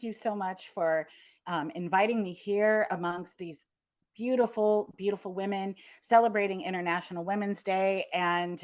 you so much for inviting me here amongst these beautiful, beautiful women celebrating International Women's Day. And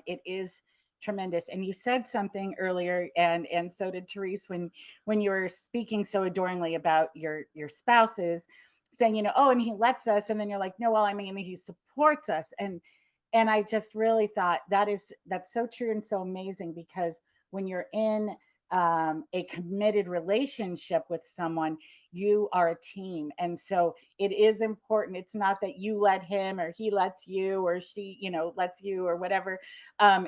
it is tremendous. And you said something earlier, and so did Therese when you were speaking so adoringly about your spouses, saying, oh, and he lets us, and then you're like, no, well, I mean, he supports us. And I just really thought that's so true and so amazing, because when you're in a committed relationship with someone, you are a team. And so it is important. It's not that you let him or he lets you or she, lets you or whatever.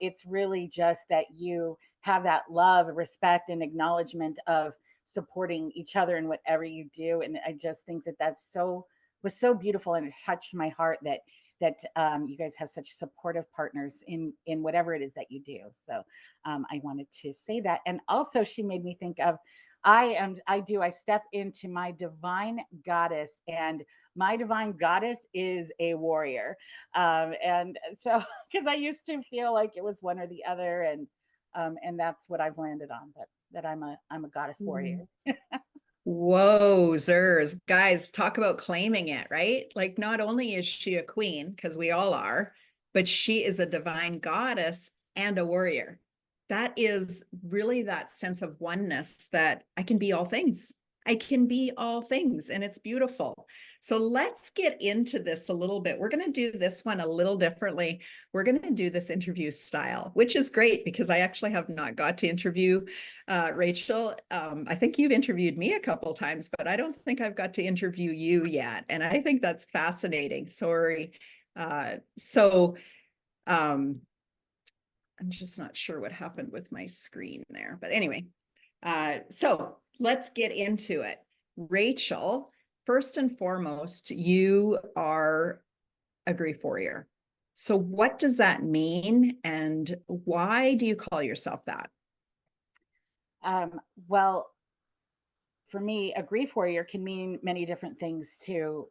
It's really just that you have that love, respect, and acknowledgement of supporting each other in whatever you do. And I just think that was so beautiful, and it touched my heart that you guys have such supportive partners in whatever it is that you do. So I wanted to say that. And also, she made me think of I step into my divine goddess, and my divine goddess is a warrior. And so, because I used to feel like it was one or the other, and that's what I've landed on, that I'm a goddess warrior. Whoa, Zers. Guys, talk about claiming it, right? Like, not only is she a queen, because we all are, but she is a divine goddess and a warrior. That is really that sense of oneness, that I can be all things. I can be all things, and it's beautiful. So let's get into this a little bit. We're going to do this one a little differently. We're going to do this interview style, which is great because I actually have not got to interview Rachel. I think you've interviewed me a couple times, but I don't think I've got to interview you yet. And I think that's fascinating. Sorry. I'm just not sure what happened with my screen there. But anyway, so let's get into it. Rachel, first and foremost, you are a grief warrior. So what does that mean, and why do you call yourself that? Well, for me, a grief warrior can mean many different things to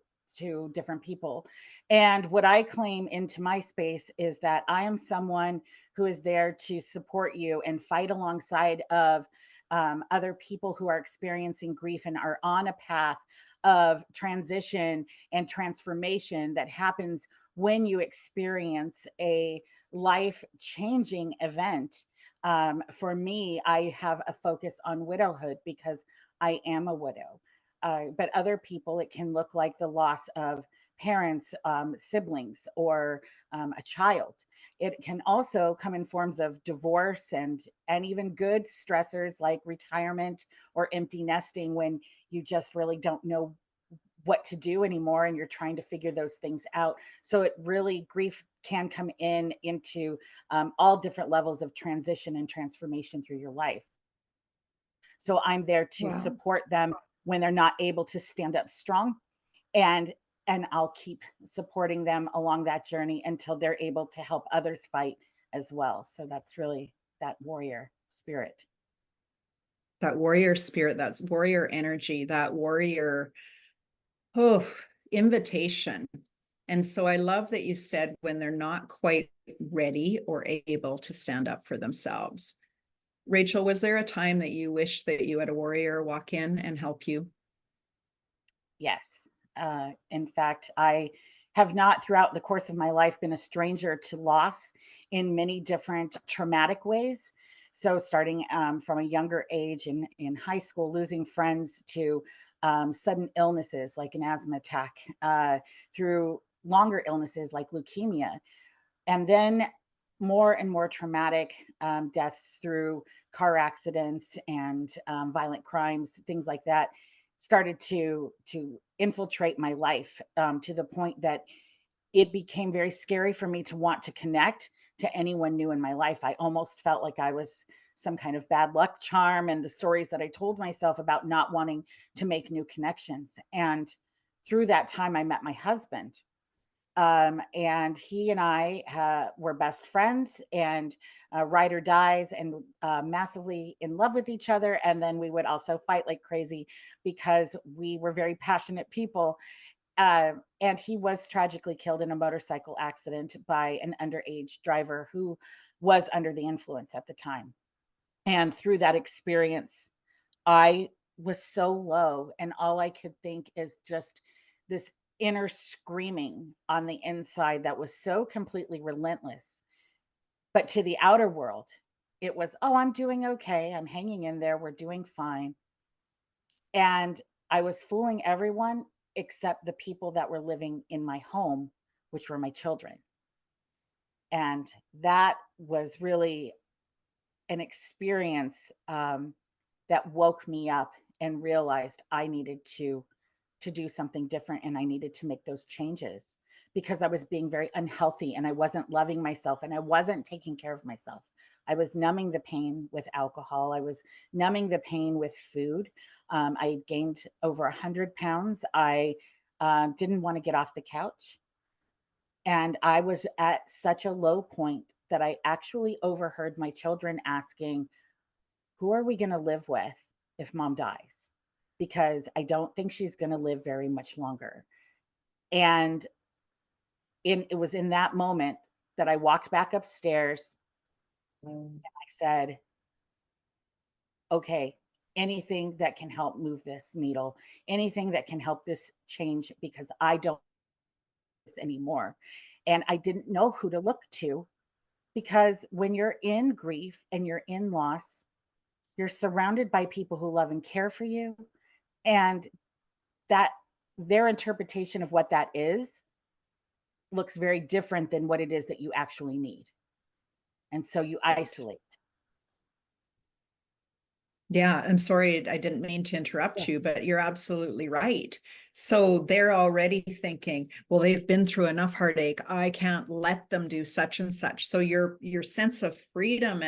different people. And what I claim into my space is that I am someone who is there to support you and fight alongside of other people who are experiencing grief and are on a path of transition and transformation that happens when you experience a life changing event. For me, I have a focus on widowhood because I am a widow. But other people, it can look like the loss of parents, siblings, or a child. It can also come in forms of divorce and even good stressors like retirement or empty nesting, when you just really don't know what to do anymore and you're trying to figure those things out. So it really, grief can come into all different levels of transition and transformation through your life. So I'm there to Wow. support them when they're not able to stand up strong, and I'll keep supporting them along that journey until they're able to help others fight as well. So that's really that warrior spirit. That warrior spirit, that's warrior energy, that warrior, oh, invitation. And so I love that you said when they're not quite ready or able to stand up for themselves. Rachel, was there a time that you wish that you had a warrior walk in and help you? Yes. In fact, I have not throughout the course of my life been a stranger to loss in many different traumatic ways. So, starting from a younger age in high school, losing friends, to sudden illnesses like an asthma attack, through longer illnesses like leukemia, and then more and more traumatic deaths through car accidents and violent crimes, things like that, started to infiltrate my life, to the point that it became very scary for me to want to connect to anyone new in my life. I almost felt like I was some kind of bad luck charm, and the stories that I told myself about not wanting to make new connections. And through that time, I met my husband, and he and I were best friends, and ride or dies, and massively in love with each other. And then we would also fight like crazy because we were very passionate people. And he was tragically killed in a motorcycle accident by an underage driver who was under the influence at the time. And through that experience, I was so low, and all I could think is just this inner screaming on the inside that was so completely relentless. But to the outer world, it was, "Oh, I'm doing okay. I'm hanging in there. We're doing fine." And I was fooling everyone except the people that were living in my home, which were my children. And that was really an experience, that woke me up and realized I needed to do something different, and I needed to make those changes because I was being very unhealthy and I wasn't loving myself and I wasn't taking care of myself. I was numbing the pain with alcohol. I was numbing the pain with food. I had gained over 100 pounds. I didn't want to get off the couch. And I was at such a low point that I actually overheard my children asking, "Who are we going to live with if mom dies?" Because I don't think she's going to live very much longer. And it was in that moment that I walked back upstairs. I said, "Okay, anything that can help move this needle, anything that can help this change, because I don't do this anymore." And I didn't know who to look to, because when you're in grief and you're in loss, you're surrounded by people who love and care for you. And that their interpretation of what that is looks very different than what it is that you actually need. And so you Right. isolate. Yeah, I'm sorry, I didn't mean to Yeah. interrupt you, but you're absolutely right. So they're already thinking, well, they've been through enough heartache. I can't let them do such and such. So your sense of freedom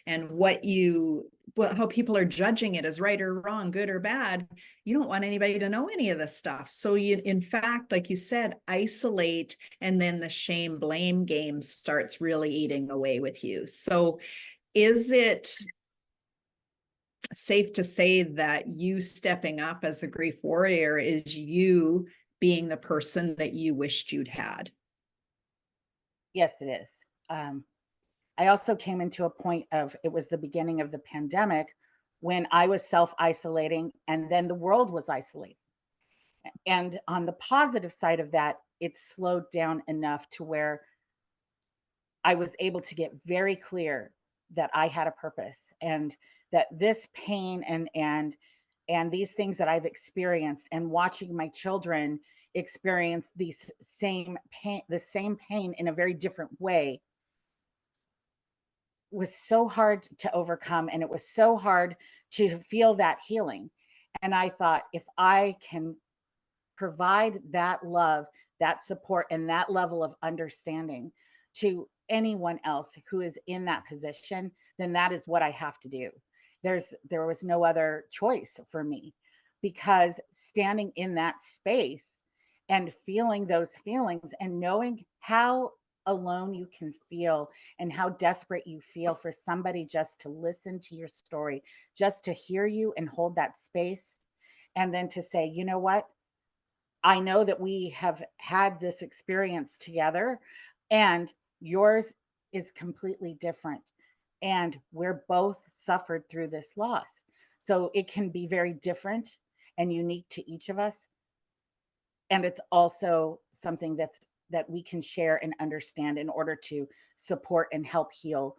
and what you well, how people are judging it as right or wrong, good or bad, you don't want anybody to know any of this stuff. So you, in fact, like you said, isolate, and then the shame blame game starts really eating away with you. So is it safe to say that you stepping up as a grief warrior is you being the person that you wished you'd had? Yes, it is. I also came into a point of, it was the beginning of the pandemic when I was self isolating and then the world was isolating. And on the positive side of that, it slowed down enough to where I was able to get very clear that I had a purpose, and that this pain and these things that I've experienced, and watching my children experience these same pain, the same pain in a very different way, was so hard to overcome, and it was so hard to feel that healing. And I thought, if I can provide that love, that support, and that level of understanding to anyone else who is in that position, then that is what I have to do. There was no other choice for me, because standing in that space and feeling those feelings and knowing how alone you can feel and how desperate you feel for somebody just to listen to your story, just to hear you and hold that space, and then to say, "You know what? I know that we have had this experience together, and yours is completely different. And we're both suffered through this loss. So it can be very different and unique to each of us. And it's also something that we can share and understand in order to support and help heal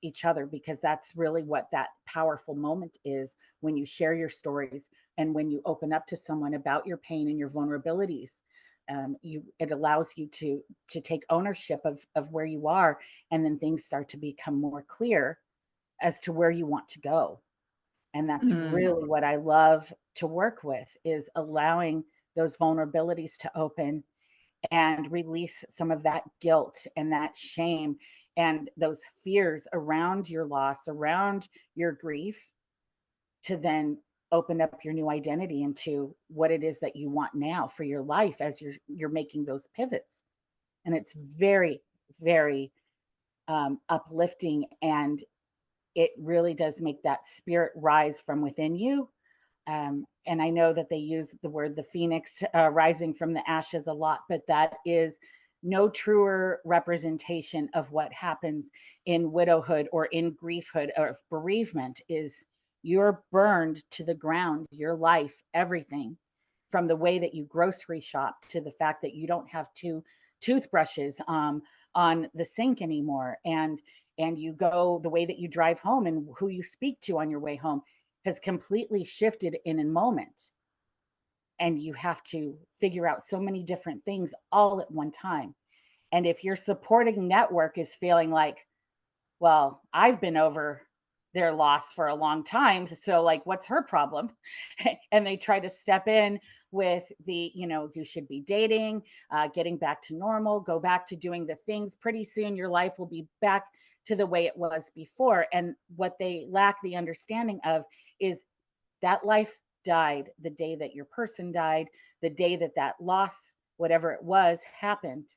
each other, because that's really what that powerful moment is, when you share your stories and when you open up to someone about your pain and your vulnerabilities. You It allows you to take ownership of where you are, and then things start to become more clear as to where you want to go. And that's Mm, really what I love to work with, is allowing those vulnerabilities to open and release some of that guilt and that shame and those fears around your loss, around your grief, to then open up your new identity into what it is that you want now for your life as you're making those pivots. And it's very, very uplifting, and it really does make that spirit rise from within you. And I know that they use the word the phoenix rising from the ashes a lot, but that is no truer representation of what happens in widowhood or in griefhood or bereavement, is You're burned to the ground, your life, everything, from the way that you grocery shop to the fact that you don't have two toothbrushes on the sink anymore, and you go, the way that you drive home and who you speak to on your way home has completely shifted in a moment, and you have to figure out so many different things all at one time. And if your supporting network is feeling like, well, I've been over their loss for a long time, so like what's her problem? And they try to step in with the, you should be dating, getting back to normal, go back to doing the things. Pretty soon your life will be back to the way it was before. And what they lack the understanding of is that life died the day that your person died, the day that that loss, whatever it was, happened.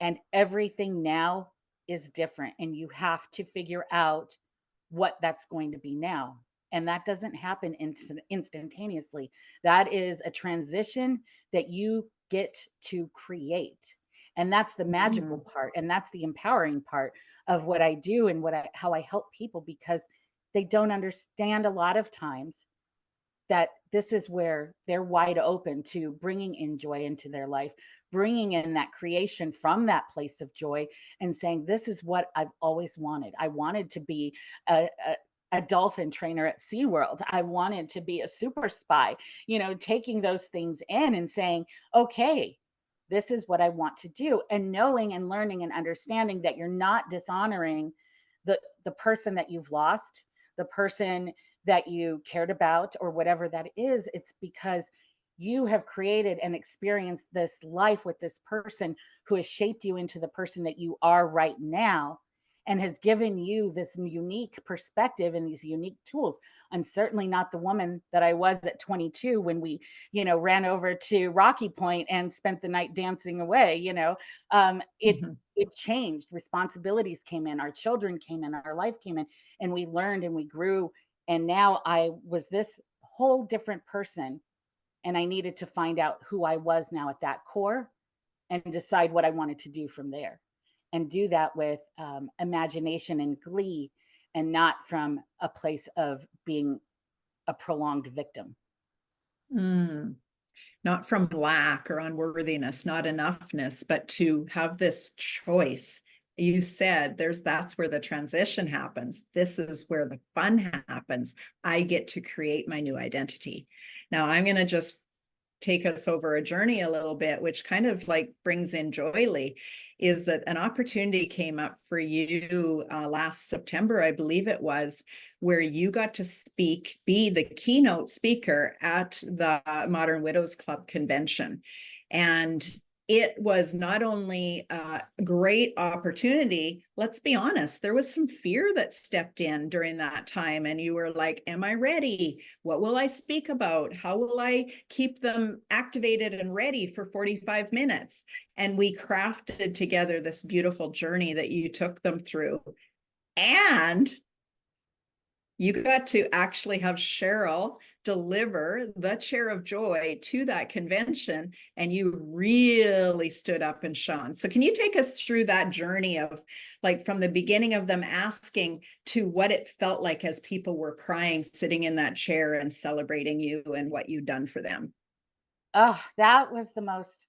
And everything now is different. And you have to figure out what that's going to be now. And that doesn't happen instantaneously. That is a transition that you get to create. And that's the magical Mm. part. And that's the empowering part of what I do and how I help people, because they don't understand a lot of times that this is where they're wide open to bringing in joy into their life, bringing in that creation from that place of joy, and saying, this is what I've always wanted. I wanted to be a dolphin trainer at SeaWorld. I wanted to be a super spy, taking those things in and saying, okay, this is what I want to do. And knowing and learning and understanding that you're not dishonoring the person that you've lost, the person that you cared about, or whatever that is. It's because you have created and experienced this life with this person who has shaped you into the person that you are right now, and has given you this unique perspective and these unique tools. I'm certainly not the woman that I was at 22 when we, ran over to Rocky Point and spent the night dancing away. Mhm. It changed. Responsibilities came in, our children came in, our life came in, and we learned and we grew. And now I was this whole different person, and I needed to find out who I was now at that core and decide what I wanted to do from there, and do that with imagination and glee, and not from a place of being a prolonged victim. Mm. Not from lack or unworthiness, not enoughness, but to have this choice. You said that's where the transition happens. This is where the fun happens. I get to create my new identity. Now I'm going to just take us over a journey a little bit, which kind of like brings in Joyly, is that an opportunity came up for you last September, I believe it was, where you got to be the keynote speaker at the Modern Widows Club convention. And it was not only a great opportunity, let's be honest, there was some fear that stepped in during that time. And you were like, am I ready? What will I speak about? How will I keep them activated and ready for 45 minutes? And we crafted together this beautiful journey that you took them through. And you got to actually have Cheryl deliver the chair of joy to that convention, and you really stood up and shone. So can you take us through that journey of, like, from the beginning of them asking to what it felt like as people were crying, sitting in that chair and celebrating you and what you'd done for them? Oh, that was the most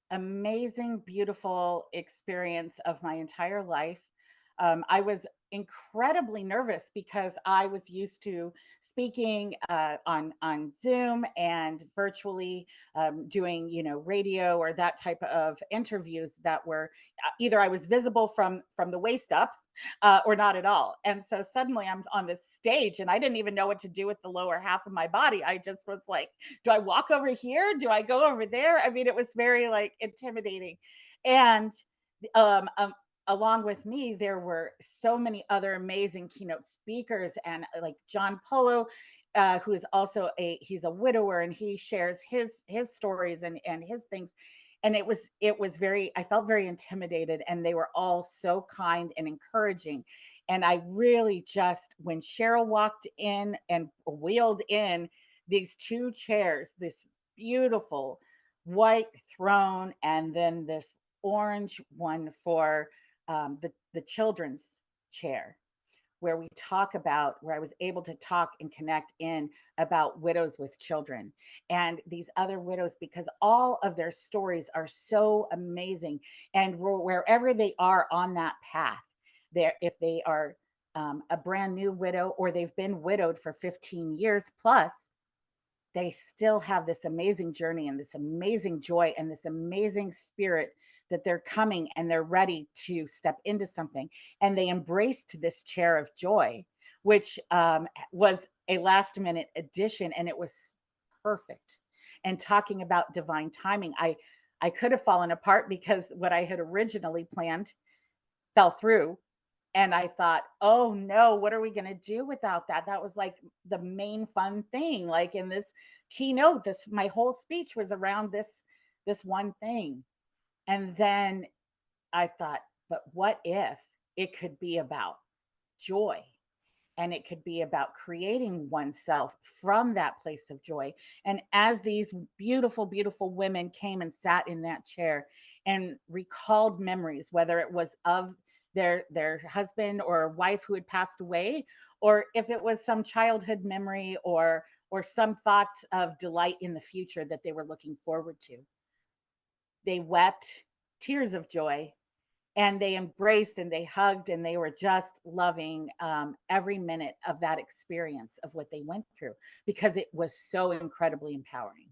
amazing, beautiful experience of my entire life. I was incredibly nervous because I was used to speaking on Zoom and virtually, doing, radio or that type of interviews that were either I was visible from the waist up, or not at all. And so suddenly I'm on this stage and I didn't even know what to do with the lower half of my body. I just was like, do I walk over here? Do I go over there? I mean, it was very like intimidating. And um, um along with me, there were so many other amazing keynote speakers, and like John Polo, who is also he's a widower, and he shares his stories and his things. And it was very, I felt very intimidated, and they were all so kind and encouraging. And I really just, when Cheryl walked in and wheeled in these two chairs, this beautiful white throne, and then this orange one for the children's chair, where where I was able to talk and connect in about widows with children and these other widows, because all of their stories are so amazing. And wherever they are on that path, there, if they are a brand new widow or they've been widowed for 15 years plus, they still have this amazing journey and this amazing joy and this amazing spirit that they're coming and they're ready to step into something. And they embraced this chair of joy, which was a last minute addition, and it was perfect. And talking about divine timing, I could have fallen apart because what I had originally planned fell through, and I thought, "Oh no, what are we going to do without that?" That was like the main fun thing. Like in this keynote, this my whole speech was around this one thing. And then I thought, "But what if it could be about joy?" And it could be about creating oneself from that place of joy. And as these beautiful, beautiful women came and sat in that chair and recalled memories, whether it was of their husband or wife who had passed away, or if it was some childhood memory or some thoughts of delight in the future that they were looking forward to, they wept tears of joy, and they embraced and they hugged and they were just loving every minute of that experience of what they went through, because it was so incredibly empowering.